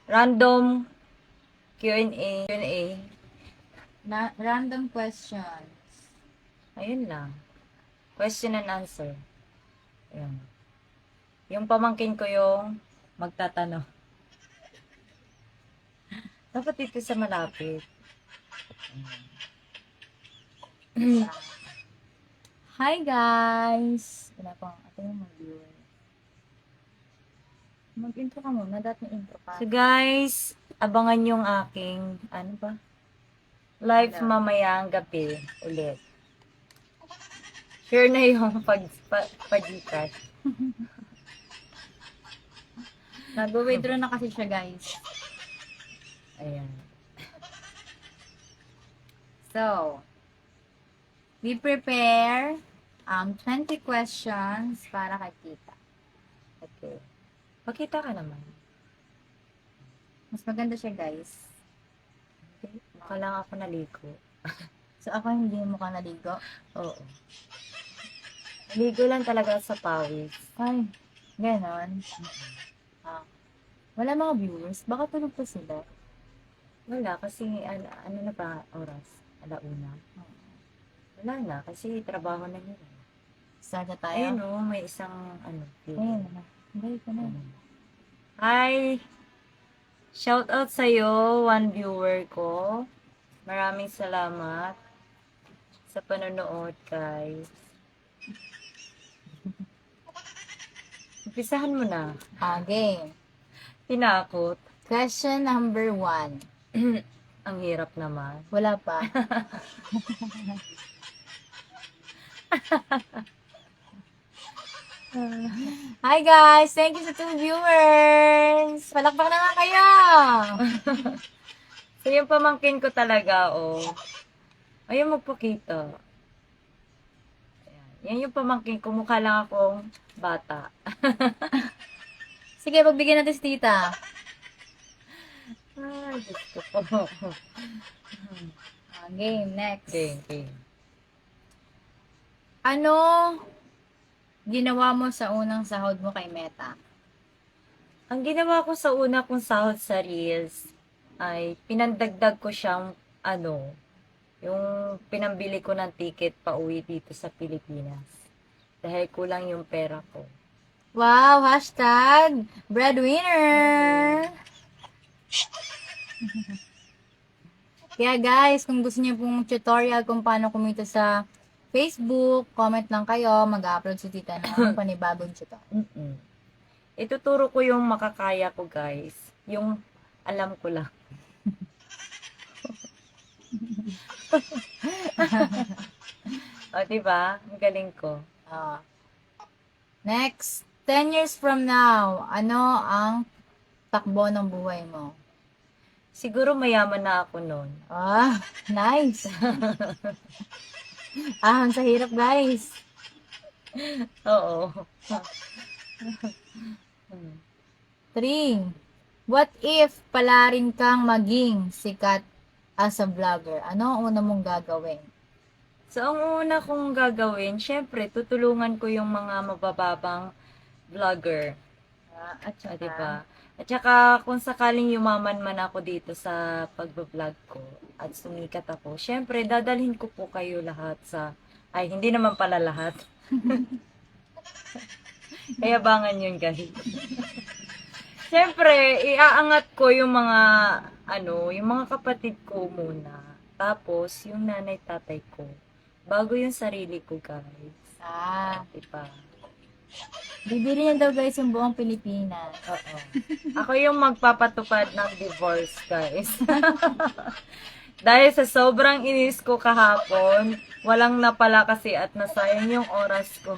Random Q&A. Random questions. Ayun lang. Question and answer. Ayun. Yung pamangkin ko yung magtatanong. Dapat dito sa malapit. Hi guys! Wala pang ating mag-viewer. Mag-intro ka muna, dati intro ka. So guys, abangan yung aking, ano ba? Live Ano? mamayang gabi ulit. Sure na yung pag-Gcash. Nag-withdraw na kasi siya guys. Ayan. So, we prepare 20 questions para kay Tita. Okay. Pakita ka naman. Mas maganda siya guys. Okay. Mukha lang ako naligo. So ako hindi mo ka naligo. Oo. Naligo lang talaga sa pawis. Ay, ganon. Ah, wala mga viewers. Baka tulog pa sila. Wala, kasi ano na ba oras? Alauna. Wala na, kasi trabaho na nila. Start na tayo. Ayun o, may isang Ayun na. Balik ka na. Hi! Shout out sa'yo, one viewer ko. Maraming salamat sa panonood, guys. Umpisahan mo na. Game. Tinakot. Question number 1. Ang hirap naman. Wala pa. Hi guys! Thank you sa 2 viewers! Palakpak na nga kayo! So, yung pamangkin ko talaga, ayaw magpakita. Ayan. Yan yung pamangkin ko, mukha lang akong bata. Sige, pagbigyan natin si Tita. Ay, gusto ko. Game, next. Okay. Ano ginawa mo sa unang sahod mo kay Meta? Ang ginawa ko sa una kong sahod sa Reels, ay pinandagdag ko siyang, yung pinambili ko ng ticket pa uwi dito sa Pilipinas. Dahil kulang yung pera ko. Wow! Hashtag breadwinner! Kaya guys, kung gusto niyo pong tutorial kung paano kumita sa Facebook, comment lang kayo. Mag-upload si Tita ng panibagong tutorial. Ituturo ko yung makakaya ko, guys. Yung alam ko lang. Diba? Ang galing ko. Next, 10 years from now, ano ang takbo ng buhay mo? Siguro mayaman na ako nun. Nice! Sa hirap guys. Oo. 3. What if pala rin kang maging sikat as a vlogger? Ano ang una mong gagawin? So, ang una kong gagawin, syempre, tutulungan ko yung mga mabababang vlogger. At saka, Diba? At saka, kung sakaling yumaman man ako dito sa pagbablog ko at sumikat ako, syempre, dadalhin ko po kayo lahat hindi naman pala lahat. Kayabangan yun, guys. Syempre, iaangat ko yung mga, yung mga kapatid ko muna. Tapos, yung nanay, tatay ko. Bago yung sarili ko, guys. Diba? Bibili niya daw guys yung buong Pilipinas. Oo. Ako yung magpapatupad ng divorce, guys. Dahil sa sobrang inis ko kahapon, walang napala kasi at nasayang yung oras ko.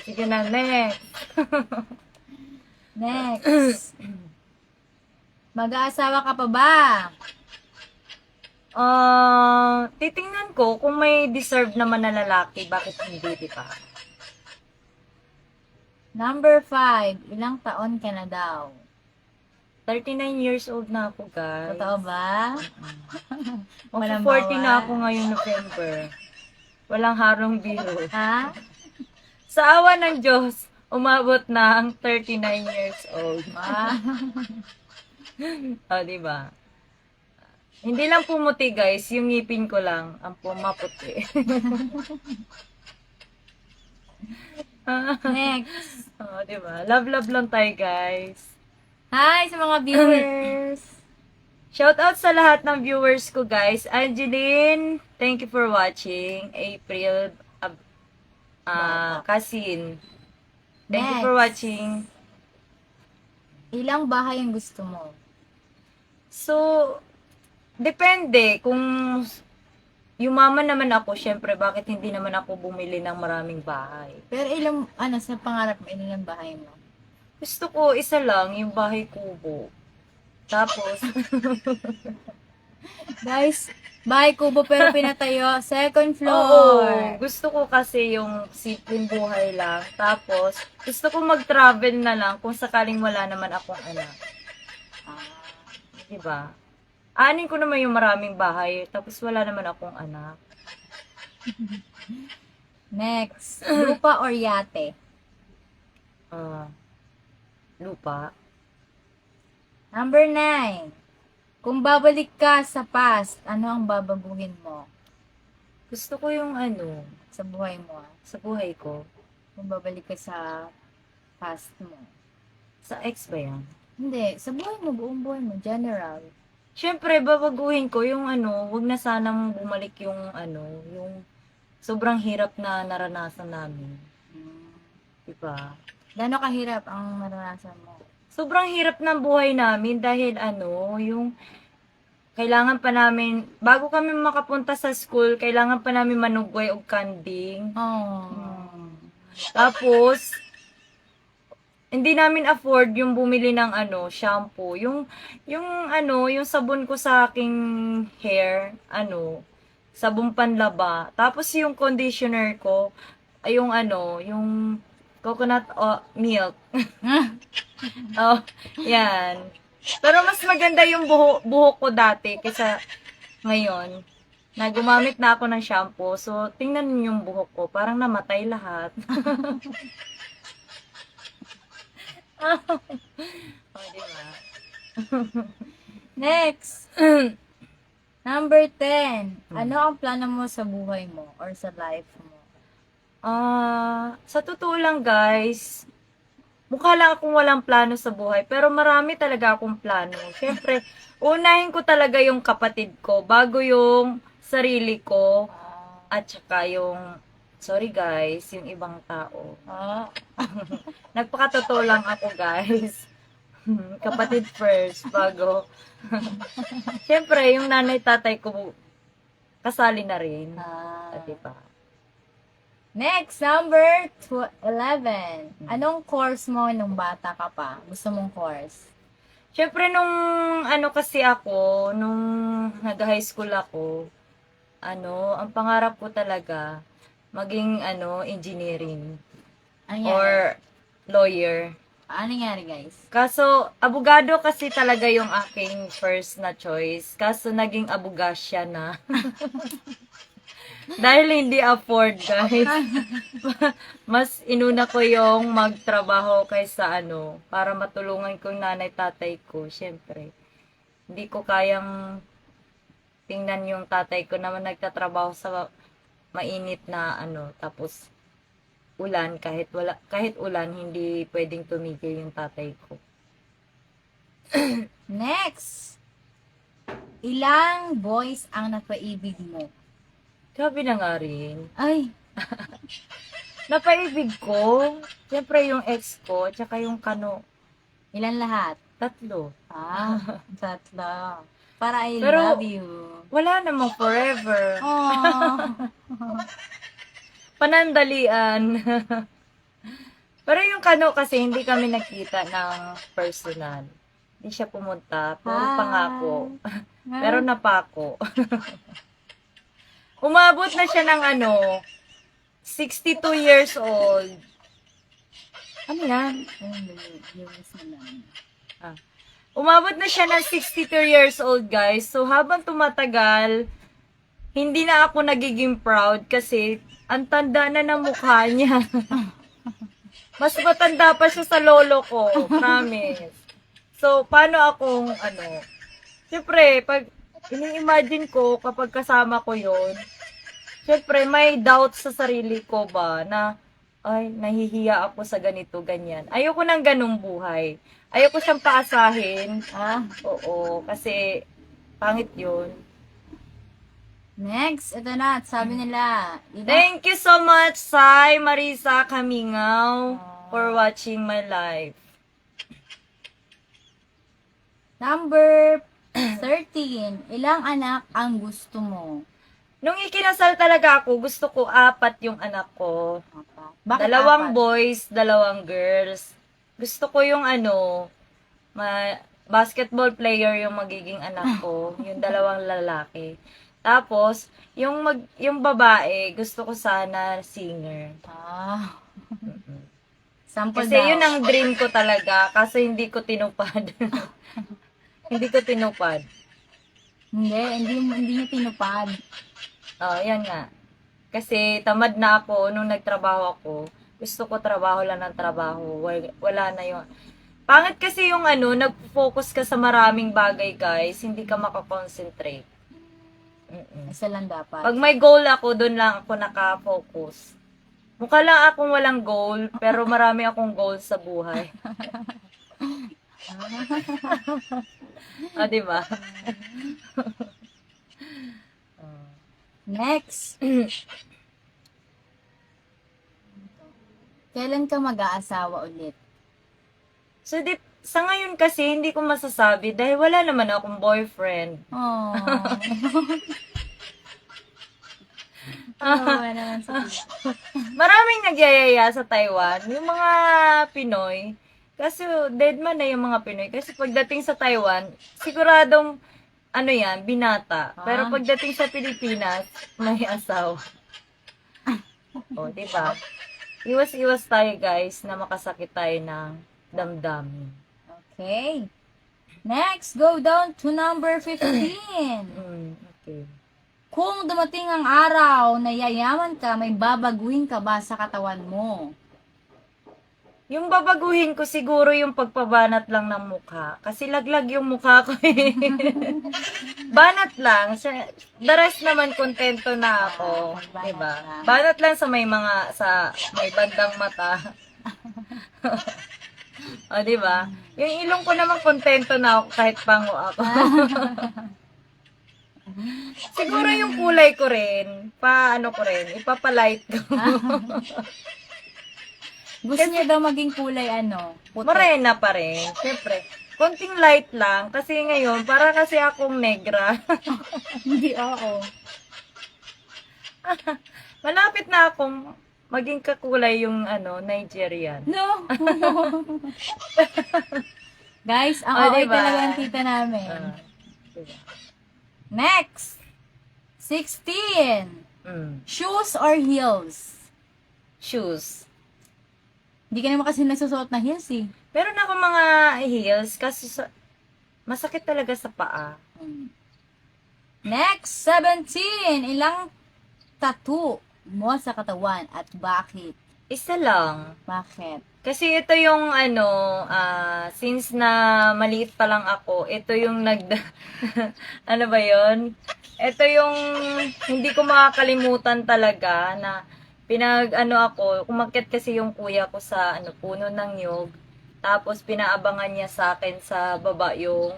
Sige na, next. Next. Mag-aasawa ka pa ba? Titingnan ko kung may deserve naman na lalaki, bakit hindi, di ba? Number 5. Ilang taon ka na daw? 39 years old na ako, guys. Totoo ba? Walang 40 na bawal. ako ngayong November. Walang harong biro. Ha? Sa awa ng Diyos, umabot ng 39 years old. Ah, O, diba? Hindi lang pumuti, guys. Yung ngipin ko lang ang pumaputi. next. O, diba? Love lang tayo, guys. Hi sa mga viewers. Shoutout sa lahat ng viewers ko, guys. Angeline, thank you for watching. April, Kasin, thank you for Next. watching. Ilang bahay ang gusto mo? So, depende. Kung yumaman naman ako, syempre, bakit hindi naman ako bumili ng maraming bahay? Pero sa pangarap mo, ilang bahay mo? Gusto ko, isa lang, yung bahay kubo. Tapos, Guys, bahay kubo pero pinatayo. Second oo, floor. gusto ko kasi yung simpleng buhay lang. Tapos, gusto ko mag-travel na lang kung sakaling wala naman akong anak. Ah, Diba? Anin ko naman yung maraming bahay, tapos wala naman akong anak. next. Lupa or yate? Lupa. Number 9. Kung babalik ka sa past, ano ang babaguhin mo Gusto ko yung sa buhay mo? sa buhay ko. Kung babalik ka sa past mo. Sa ex ba yan? Hindi, sa buhay mo, buong buhay mo, general. Siyempre, babaguhin ko yung wag na sanang bumalik yung yung sobrang hirap na naranasan namin. Diba? Gano'ng kahirap ang naranasan mo? Sobrang hirap ng buhay namin dahil yung kailangan pa namin, bago kami makapunta sa school, kailangan pa namin manugway og kanding. Oh. Tapos, hindi namin afford yung bumili ng shampoo. Yung sabon ko sa aking hair, sabong panlaba. Tapos yung conditioner ko, ay yung coconut milk. Oh, yan. Pero mas maganda yung buhok ko dati kaysa ngayon. Na gumamit na ako ng shampoo. So, tingnan niyo yung buhok ko. Parang namatay lahat. Oh, diba? Next. Number 10. Ano ang plano mo sa buhay mo or sa life mo? Sa totoo lang, guys, mukha lang akong walang plano sa buhay, pero marami talaga akong plano. Siyempre, unahin ko talaga yung kapatid ko, bago yung sarili ko, at saka sorry guys, yung ibang tao. Nagpakatotoo lang ako, guys. Kapatid first, bago. Siyempre, yung nanay tatay ko, kasali na rin. Diba? Next, number 11. Anong course mo nung bata ka pa? Gusto mong course? Siyempre, nung kasi ako, nung nag-high school ako, ang pangarap ko talaga, maging, engineering. Ano Or lawyer. Ano nangyari, guys? Kaso, abogado kasi talaga yung aking first na choice. Kaso, naging abogasya na. Dahil hindi afford, guys. Mas inuna ko yung magtrabaho kaysa para matulungan ko yung nanay tatay ko. Siyempre, hindi ko kayang tingnan yung tatay ko naman nagtatrabaho sa mainit na tapos ulan, kahit ulan, hindi pwedeng tumigil yung tatay ko. Next. Ilang boys ang napaibig mo? Grabe na nga rin. Ay, Napaibig ko, siyempre yung ex ko, tsaka yung ilan lahat? 3. Tatlo. Para I Pero, love you. Wala namang forever. Oh. Panandalian. Pero yung kasi hindi kami nakita ng personal. Hindi siya pumunta, puro pangako. Pero napako. Umabot na siya ng 62 years old. Ano yan? Umabot na siya ng 62 years old, guys. So, habang tumatagal, hindi na ako nagiging proud kasi ang tanda na ng mukha niya. Mas matanda pa siya sa lolo ko, promise. So, paano akong, siyempre, pag ini-imagine ko kapag kasama ko yon, siyempre, may doubt sa sarili ko ba na, ay, nahihiya ako sa ganito, ganyan. Ayoko ng ganung buhay. Ayoko siyang paasahin. Oo, kasi pangit yun. Next, ito na. Sabi nila, Thank you so much, Sai Marisa Kamingaw, for watching my live. number 13. Ilang anak ang gusto mo? Nung ikinasal talaga ako, gusto ko 4 yung anak ko. Bakit 2 apat? boys, 2 girls. Gusto ko yung basketball player yung magiging anak ko, yung 2 lalaki. Tapos, yung babae, gusto ko sana singer. Sample Kasi daw. yun ang dream ko talaga, kasi hindi ko tinupad. Hindi ko tinupad. Hindi niya tinupad. Oh, yan nga. Kasi tamad na ako nung nagtrabaho ako. Gusto ko trabaho lang ng trabaho. Wala na yung... Pangit kasi yung nag-focus ka sa maraming bagay, guys. Hindi ka makakonsentrate. Isa lang dapat. Pag may goal ako, doon lang ako nakafocus. Mukha lang akong walang goal, pero marami akong goals sa buhay. Diba? Next. Kailan ka mag-aasawa ulit? So, sa ngayon kasi, hindi ko masasabi dahil wala naman akong boyfriend. Oh. Naman sa Maraming nagyayaya sa Taiwan. Yung mga Pinoy, kasi dead man na yung mga Pinoy. Kasi pagdating sa Taiwan, siguradong, binata. Pero pagdating sa Pilipinas, may asawa. O, diba? Iwas-iwas tayo, guys, na makasakit tayo ng damdamin. Okay. Next, go down to number 15. Okay. Kung dumating ang araw na yayaman ka, may babaguhin ka ba sa katawan mo? Yung babaguhin ko siguro yung pagpabanat lang ng mukha. Kasi laglag yung mukha ko eh. Banat lang. The rest naman kontento na ako. Diba? Banat lang sa may bandang mata. O, diba? Yung ilong ko naman kontento na ako kahit pango ako. Siguro yung kulay ko rin, ipapalight ko. Gusto niya daw maging kulay puti. Morena pa rin, syempre. Konting light lang, kasi ngayon, para kasi akong negra. Hindi, oo. Malapit na akong maging kakulay yung Nigerian. No. Guys, ang okay diba? talaga ang tita namin. Diba? Next. 16. Shoes or heels? Shoes. Hindi ka naman kasi nagsusuot na heels eh. Meron ako mga heels kasi masakit talaga sa paa. Next, 17. Ilang tattoo mo sa katawan at bakit? Isa lang. Bakit? Kasi ito yung since na maliit pa lang ako, ito yung ano ba yon? Ito yung hindi ko makakalimutan talaga na umakyat kasi yung kuya ko sa puno ng niyog. Tapos pinaabangan niya sa akin sa baba yung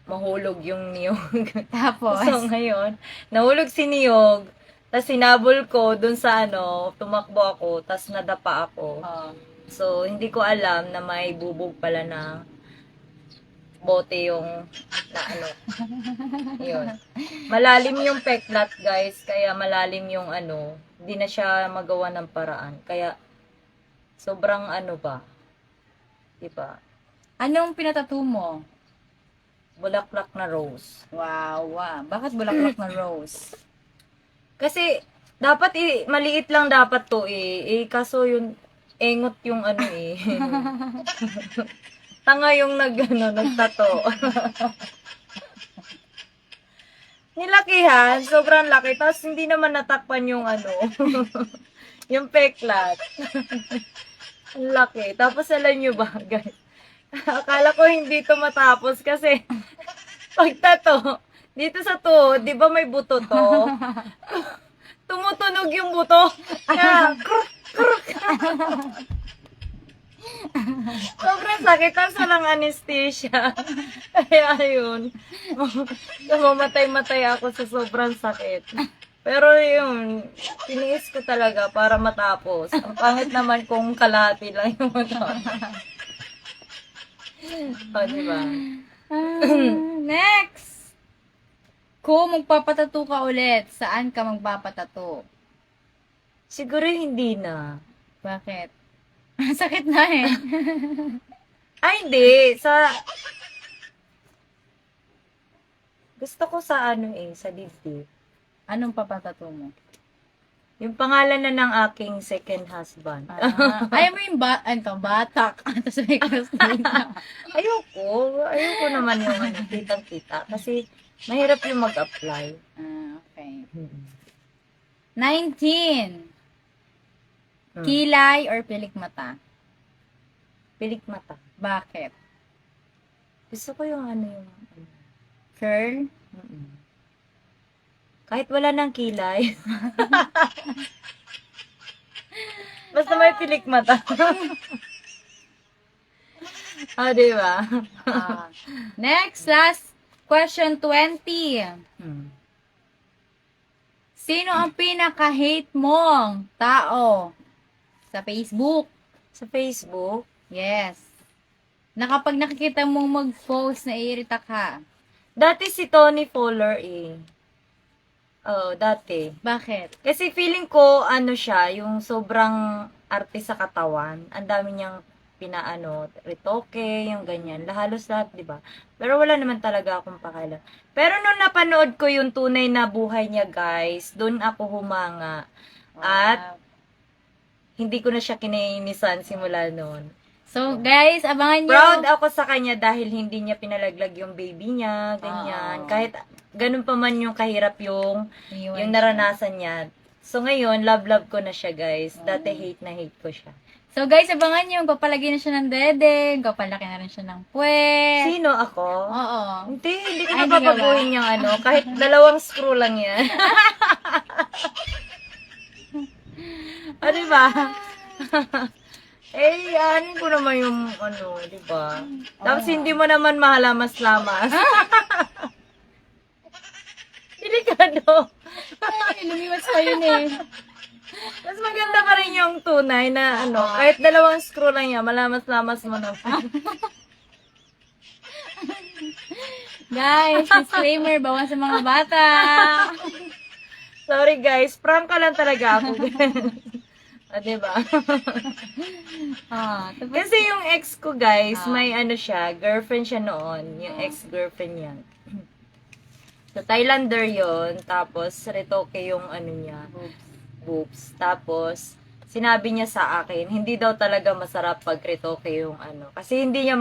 mahulog yung niyog. Tapos? So ngayon, nahulog si niyog. Tapos sinabol ko dun sa tumakbo ako, tapos nadapa ako. So, hindi ko alam na may bubog pala na bote yung yun. Malalim yung peklat, guys, kaya malalim yung hindi na siya magawa ng paraan. Kaya, sobrang ba? Diba? Anong pinatattoo mo? Bulaklak na rose. Wow. Bakit bulaklak na rose? Kasi, dapat maliit lang dapat to kaso yun, engot yung Tanga yung nagtato. Nilakihan, sobrang laki. Tapos hindi naman natakpan yung yung peklat. Ang laki. Tapos alam nyo ba, guys? Akala ko hindi to matapos kasi pag tato, dito sa to, di ba may buto to? Tumutunog yung buto. Kaya, kruk, kruk. Sobrang sakit. Tapos walang anesthesia. Kaya yun. Mamatay-matay ako sa sobrang sakit. Pero yun, tiniis ko talaga para matapos. Ang pangit naman kung kalahati lang yung matapos. O, diba? Next! Kung magpapatato ka ulit, saan ka magpapatato? Siguro hindi na. Bakit? Sakit na eh. Ay, hindi. Gusto ko sa sa dibdib. Anong papatato mo? Yung pangalan na ng aking second husband. Ayaw mo yung batak. Tapos may kastina. Ayoko naman yung kitang-kita. Kasi mahirap yung mag-apply. Okay. 19. Kilay or pilik mata? Pilik mata. Bakit? Gusto ko yung Curl? Kahit wala ng kilay. Basta may pilik mata. Diba? Next, last question 20. Sino ang pinaka-hate mong tao sa Facebook? Sa Facebook? Yes. Na kapag nakikita mong mag-post, naiirita ka. Dati si Tony Fowler eh. Dati. Bakit? Kasi feeling ko, siya, yung sobrang arte sa katawan. Ang dami niyang retoke, yung ganyan. Halos lahat, di ba? Pero wala naman talaga akong pakialam. Pero nung napanood ko yung tunay na buhay niya, guys, doon ako humanga. At hindi ko na siya kinainisan simula noon. So, guys, abangan nyo. Proud ako sa kanya dahil hindi niya pinalaglag yung baby niya, ganyan. Kahit ganun pa man yung kahirap yung naranasan niya. So, ngayon, love ko na siya, guys. Dati hate na hate ko siya. So, guys, abangan nyo. Papalagyan na siya ng dede. Papalaki na rin siya ng puwet. Sino ako? Oo. Hindi ko napapaguhin yung kahit 2 screw lang yan. Diba? Anin ko naman yung diba? Tapos hindi mo naman mahalamas-lamas. Delikado. Ay, lumiwas pa yun eh. Mas maganda pa rin yung tunay na kahit 2 screw lang yan, malamas-lamas mo naman. Guys, disclaimer, bawal sa mga bata. Sorry guys, prank ka lang talaga ako. Diba? Kasi yung ex ko guys, may siya, girlfriend siya noon, yung ex-girlfriend niya. So, Thailander yon, tapos retoke yung niya, boobs. Tapos, sinabi niya sa akin, hindi daw talaga masarap pag retoke yung kasi hindi niya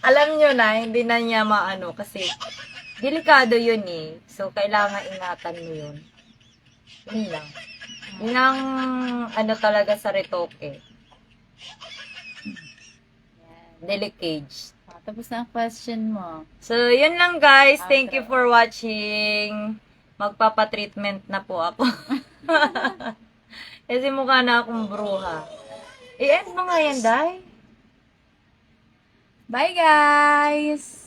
alam niyo na, hindi na niya kasi delikado yun eh. So, kailangan ingatan mo yun. Yun lang. Yun ang talaga sa retoke. Delicage. Tapos na ang question mo. So, yun lang guys. Thank you for watching. Magpapa-treatment na po ako. Kasi mukha na akong bruha. I-end mo nga yan, Day. Bye, guys!